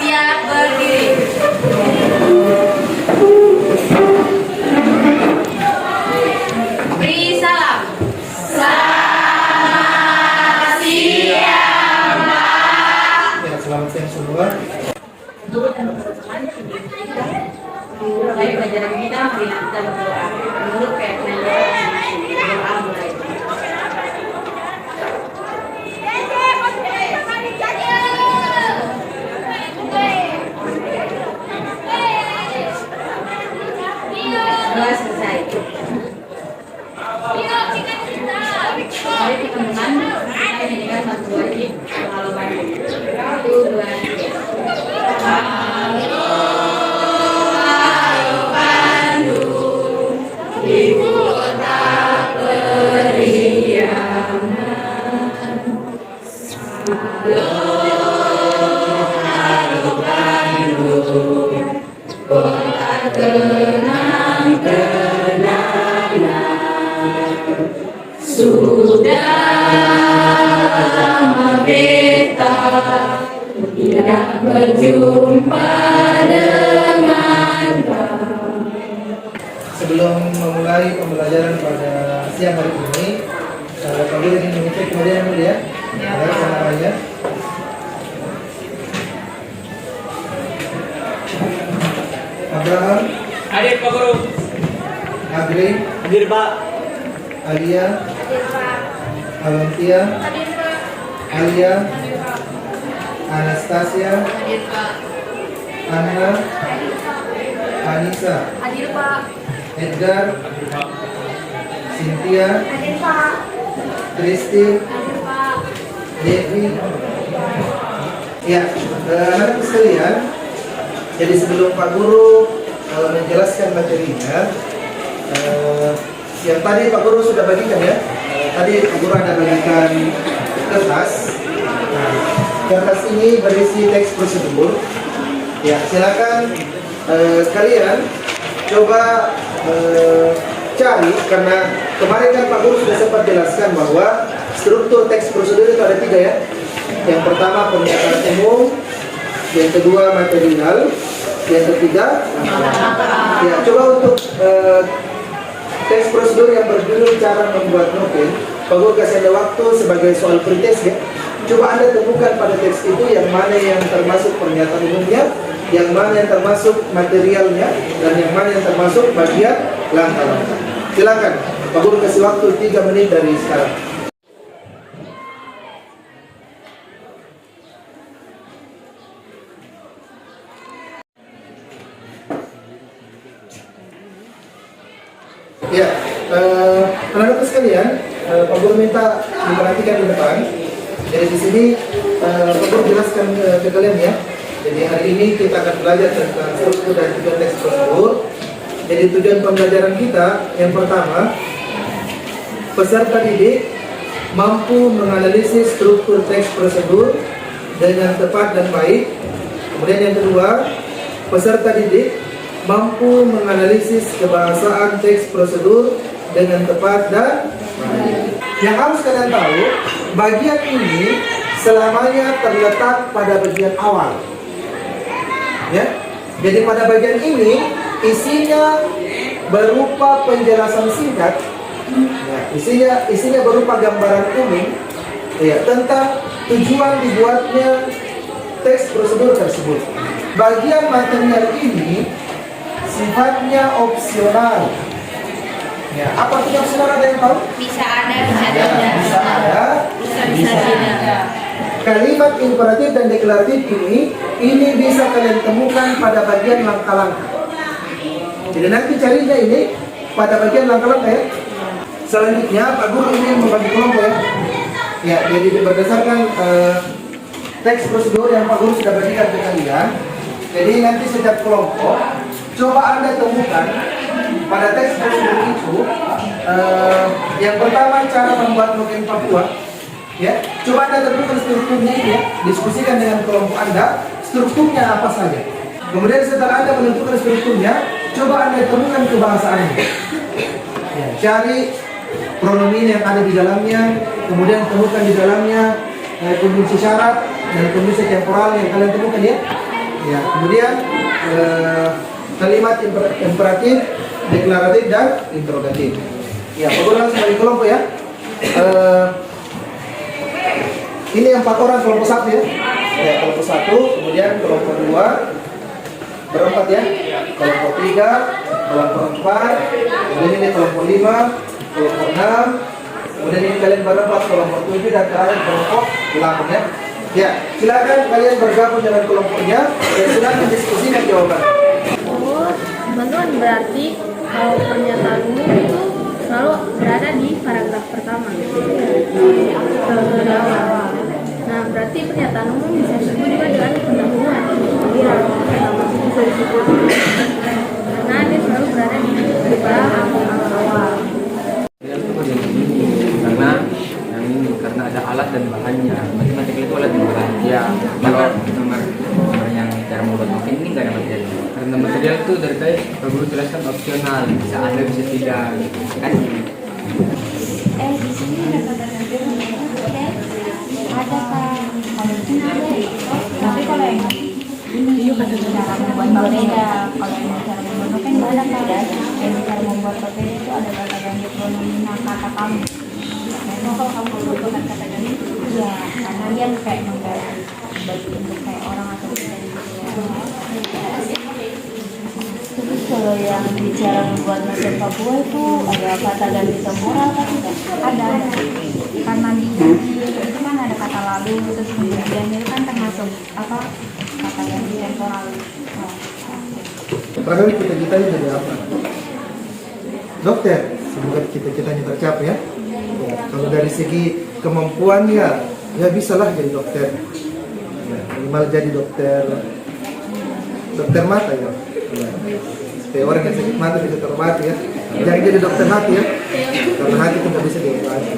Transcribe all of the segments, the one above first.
Siap berdiri. Beri salam. Selamat siang, Pak. Ya, selamat siang semua. Dari pelajaran kita, mari kita berdoa. Menurut doa mulai. Doa selesai. Mari kita menang. Kita mendengar satu lagi. Halo Bandung. 1, 2, 3. Ibu kota periangan. Halo Bandung, kota kenang-kenangan. Sudah lama beta tidak berjumpa dengan kau. Sebelum memulai pembelajaran pada siang hari ini, kami ingin mengecek kemudian dulu ya. Baik, namanya. Abraham. Hadir Pak Guru. Agri. Hadir Pak. Alia. Hadir Pak. Alantia. Hadir Pak. Alia. Hadir Pak. Anastasia. Hadir Pak. Anna. Hadir Pak. Anissa. Hadir Pak. Edgar. Hadir Pak. Cynthia. Hadir Pak. Kristi. Hadir Pak. Devi. Ya, anak-anak sekalian, jadi sebelum Pak Guru menjelaskan materinya, yang tadi Pak Guru sudah bagikan ya. Tadi Pak Guru ada bagikan kertas. Nah, kertas ini berisi teks prosedur. Ya, silakan kalian coba cari, karena kemarin kan Pak Guru sudah sempat jelaskan bahwa struktur teks prosedur itu ada 3 ya. Yang pertama pernyataan umum, yang kedua material, yang ketiga ya, coba untuk teks prosedur yang berjudul cara membuat novel, Pak Guru kasih Anda waktu sebagai soal pretest ya. Coba Anda temukan pada teks itu yang mana yang termasuk pernyataan umumnya, yang mana yang termasuk materialnya, dan yang mana yang termasuk bagian langkah-langkah. Silakan, Pak Guru kasih waktu 3 menit dari sekarang. Ya, anak-anak sekalian, Pak Guru minta diperhatikan di depan. Jadi di sini Pak Guru jelaskan ke kalian ya. Jadi hari ini kita akan belajar tentang struktur dan tujuan teks prosedur. Jadi tujuan pembelajaran kita yang pertama, peserta didik mampu menganalisis struktur teks prosedur dengan tepat dan baik. Kemudian yang kedua, peserta didik mampu menganalisis kebahasaan teks prosedur dengan tepat dan baik. Yang harus kalian tahu, bagian ini selamanya terletak pada bagian awal. Ya, jadi pada bagian ini isinya berupa penjelasan singkat. Ya, isinya berupa gambaran umum ya, tentang tujuan dibuatnya teks prosedur tersebut. Bagian material ini sifatnya opsional. Ya, apa itu opsional, ada yang tahu? Bisa ada, bisa tidak. Bisa ada, Bisa tidak. Kalimat imperatif dan deklaratif ini bisa kalian temukan pada bagian langkah-langkah. Jadi nanti carinya ini pada bagian langkah-langkah ya. Selanjutnya Pak Guru ingin membagi kelompok ya. Ya, jadi berdasarkan teks prosedur yang Pak Guru sudah bagikan ke kalian. Jadi nanti setiap kelompok coba Anda temukan pada teks prosedur itu yang pertama cara membuat noken Papua. Ya, coba Anda tentukan strukturnya ini ya, diskusikan dengan kelompok Anda, strukturnya apa saja. Kemudian setelah Anda menentukan strukturnya, coba Anda temukan kebahasaannya. Ya, cari pronomin yang ada di dalamnya, kemudian temukan di dalamnya konjungsi syarat dan konjungsi temporal yang kalian temukan ya. Ya, kemudian kalimat imperatif, deklaratif dan interrogatif. Ya, pokoknya sebagai kelompok ya. Ini 4 orang kelompok 1 ya. Ya, kelompok 1, kemudian kelompok 2 berempat ya. Kelompok 3, kelompok 4, kemudian ini kelompok 5, kelompok 6, kemudian ini kalian berempat kelompok 7 dan terakhir kelompok 8 ya. Ya, silakan kalian bergabung dengan kelompoknya dan silakan diskusikan jawaban. Bantuan berarti kalau pernyataan umum itu selalu berada di paragraf pertama. Nah, berarti pernyataan umum bisa disebut juga dengan pendahuluan. Pertama bisa disebut karena dia selalu berada di paragraf awal. Karena ada alat dan bahannya. Matematika itu alat dan bahan. Ya, kalau nomor yang cara membuat noken ini nggak ada material. Karena material itu dari tadi Pak Guru jelaskan opsional, bisa ada bisa tidak, kan? Di sini ada kata-kata ada kalau di sini ada. Tapi kalau yang ini cara membuat berbeda. Kalau yang cara membuat noken nggak ada kata. Yang cara membuat berbeda itu ada kata ganti pronomin kata kamu. Memang kalau kamu menggunakan kata ganti, ya karena dia kayak mengganti bagi untuk kayak orang atau terus kalau yang bicara membuat bahasa Papua itu ada kata ganti temporal kan tidak ada karena di itu kan ada kata lalu terus kemudian itu kan termasuk apa kata ganti temporal. Terakhir cita-citanya jadi apa? Dokter, semoga cita-citanya tercapai ya. Ya, kalau dari segi kemampuan ya bisalah jadi dokter. Ya, minimal jadi dokter mata ya. Supaya orang yang sakit mata bisa terobati ya. Jangan jadi dokter hati ya, karena hati itu nggak bisa diobati.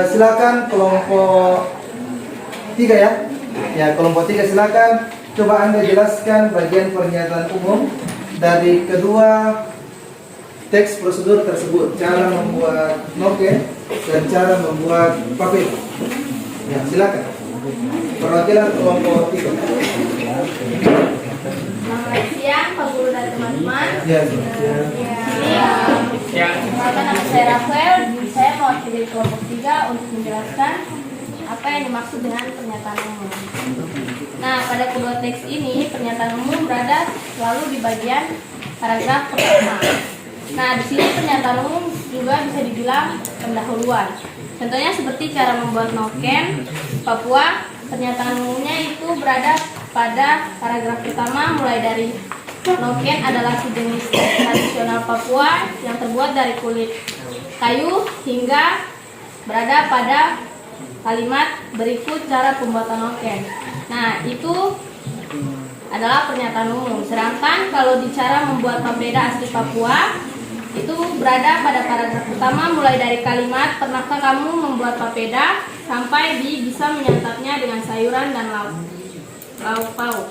Silakan kelompok 3 ya. Ya, kelompok 3 silakan. Coba Anda jelaskan bagian pernyataan umum dari kedua teks prosedur tersebut, cara membuat noken dan cara membuat papir. Ya, silakan. Perwakilan kelompok 3. Selamat siang Pak Guru dan teman-teman. Ya, silakan. Perkenalkan nama saya Rafael. Saya mewakili kelompok 3 untuk menjelaskan apa yang dimaksud dengan pernyataan umum. Nah, pada kedua teks ini pernyataan umum berada selalu di bagian paragraf pertama. Nah, di sini pernyataan umum juga bisa dibilang pendahuluan. Contohnya seperti cara membuat noken Papua, pernyataan umumnya itu berada pada paragraf pertama mulai dari noken adalah sejenis tradisional Papua yang terbuat dari kulit kayu hingga berada pada kalimat berikut cara pembuatan noken. Nah, itu adalah pernyataan umum. Sedangkan kalau di cara membuat papeda asli Papua itu berada pada paragraf pertama mulai dari kalimat pernahkah kamu membuat papeda sampai di bisa menyantapnya dengan sayuran dan lauk pauk.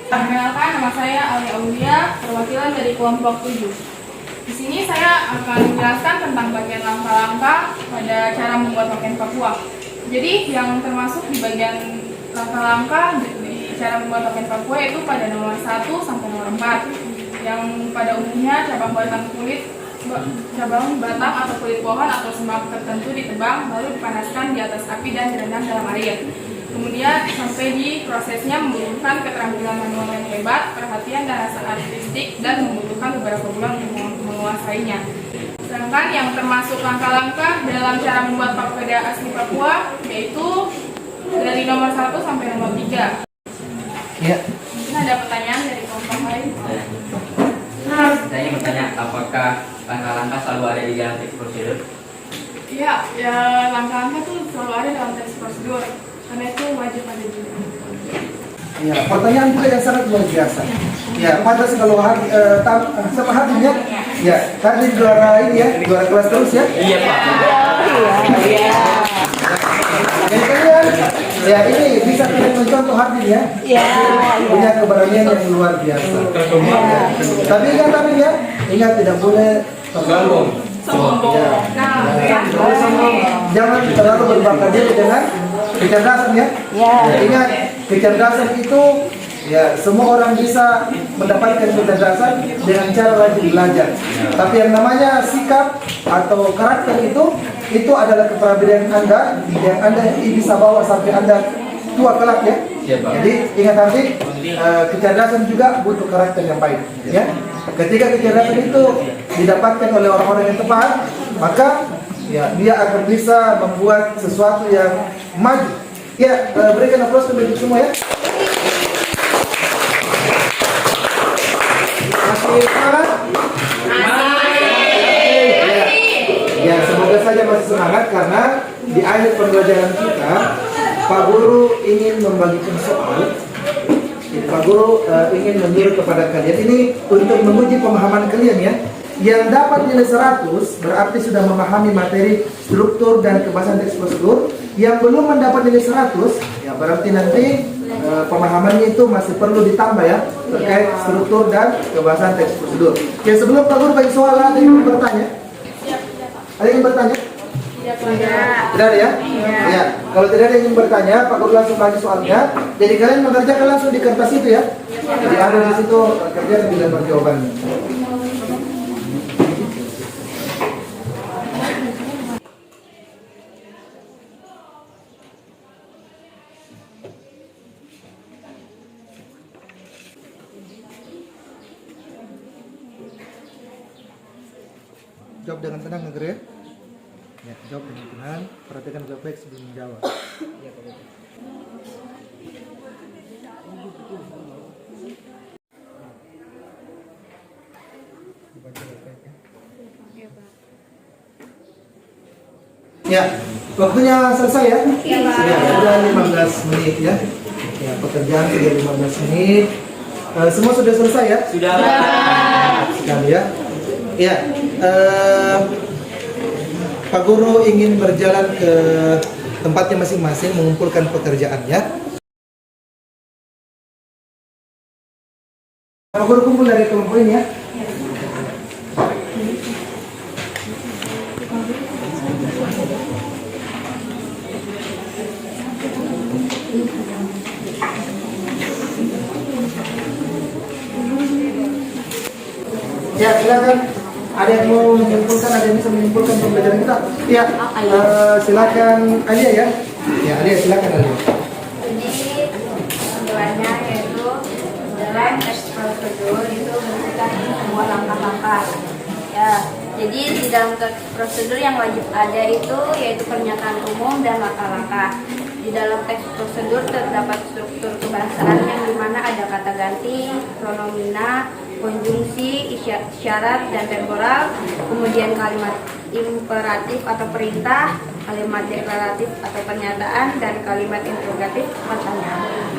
Perkenalkan, nama saya Alia Aulia, perwakilan dari kelompok 7. Di sini saya akan menjelaskan tentang bagian langkah-langkah pada cara membuat noken Papua. Jadi yang termasuk di bagian langkah-langkah di cara membuat noken Papua itu pada nomor 1 sampai nomor 4. Yang pada umumnya cabang batang atau kulit pohon atau semak tertentu ditebang lalu dipanaskan di atas api dan direndam dalam air. Kemudian sampai di prosesnya membutuhkan keterampilan manual yang hebat, perhatian dan rasa artistik dan membutuhkan beberapa bulan untuk menguasainya. Sedangkan yang termasuk langkah-langkah dalam cara membuat papeda asli Papua yaitu dari nomor 1 sampai nomor 3. Ya. Mungkin ada pertanyaan dari kelompok lain? Saya bertanya, apakah langkah-langkah selalu ada di dalam teks prosedur? Ya, langkah-langkah tuh selalu ada dalam tes prosedur, karena itu wajib ada juga. Ya, pertanyaan juga yang sangat luar biasa. Ya, pada kalau sama Hardin ya. Ya, Hardin juara ini ya, juara kelas terus ya. Iya Pak. Jadi kalian, ya ini bisa kalian mencontoh Hardin ya. Punya keberanian yang luar biasa. Ya. Tapi ingat tidak boleh terlalu Sombong. Ya. Nah, Jangan terlalu berbangga diri dengan kecerdasan ya. Ingat, kecerdasan itu ya semua orang bisa mendapatkan kecerdasan dengan cara rajin belajar. Tapi yang namanya sikap atau karakter itu adalah kepribadian Anda yang Anda bisa bawa sampai Anda tua kelak ya. Jadi ingat nanti kecerdasan juga butuh karakter yang baik ya. Ketika kecerdasan itu didapatkan oleh orang-orang yang tepat, maka ya dia akan bisa membuat sesuatu yang maju. Ya, berikan aplaus untuk semua ya. Masih semangat? Ya, semoga saja masih semangat karena di akhir pembelajaran kita Pak Guru ingin membagikan soal. Pak Guru ingin menyuruh kepada kalian ini untuk menguji pemahaman kalian ya. Yang dapat nilai 100 berarti sudah memahami materi struktur dan kebahasan teks prosedur. Yang belum mendapat nilai 100 ya berarti nanti pemahamannya itu masih perlu ditambah ya terkait struktur dan kebahasan teks prosedur. Oke, sebelum Pak Guru bagi soal, ada yang ingin bertanya? Ada yang ingin bertanya? Tidak ada ya? Ya. Kalau tidak ada yang ingin bertanya, Pak Guru langsung bagi soalnya. Jadi kalian mengerjakan langsung di kertas itu ya. Jadi ada di situ kerjaan di lembar jawabannya. Jawab dengan tenang negeri ya. Ya, jawab dengan tenang. Perhatikan jawab baik sebelum menjawab. Ya, Pak Guru. Ya, waktunya selesai ya. Ya, sudah 15 menit ya. Ya, pekerjaan sudah 15 menit. Semua sudah selesai ya? Sudah. Sekali ya. Ya, Pak Guru ingin berjalan ke tempatnya masing-masing mengumpulkan pekerjaannya. Pak Guru kumpul dari kelompok ini ya. Ya, silakan. Ada yang mau menyimpulkan, ada yang bisa menyimpulkan pembelajaran kita? Ya, silakan Alia ya. Ya, Alia silakan Alia. Jadi tujuannya yaitu dalam tes prosedur itu memberikan semua langkah-langkah. Ya, jadi di dalam tes prosedur yang wajib ada itu yaitu pernyataan umum dan langkah-langkah. Di dalam teks prosedur terdapat struktur kebahasaan yang dimana ada kata ganti, pronomina, konjungsi, isyarat, dan temporal, kemudian kalimat imperatif atau perintah, kalimat deklaratif atau pernyataan, dan kalimat interrogatif pertanyaan.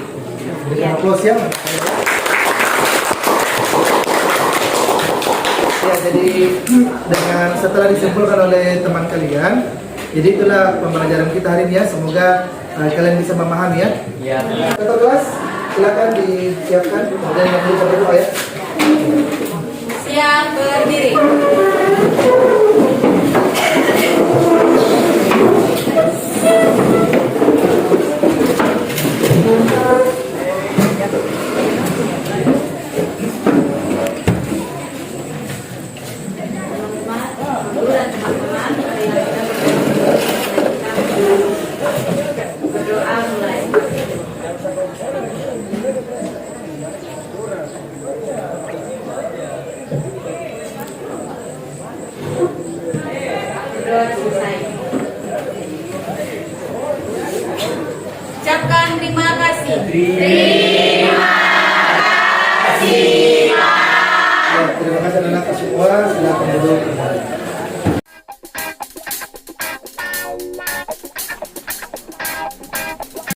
Berikan aplaus ya. Ya, jadi dengan setelah disimpulkan oleh teman kalian, jadi itulah pembelajaran kita hari ini ya. Semoga kalian bisa memahami ya. Iya. Ketua kelas, silakan disiapkan. Kemudian yang perlu berdoa ya. Siap berdiri. Berdoa mulai. Berdoa selesai. Ucapkan terima kasih.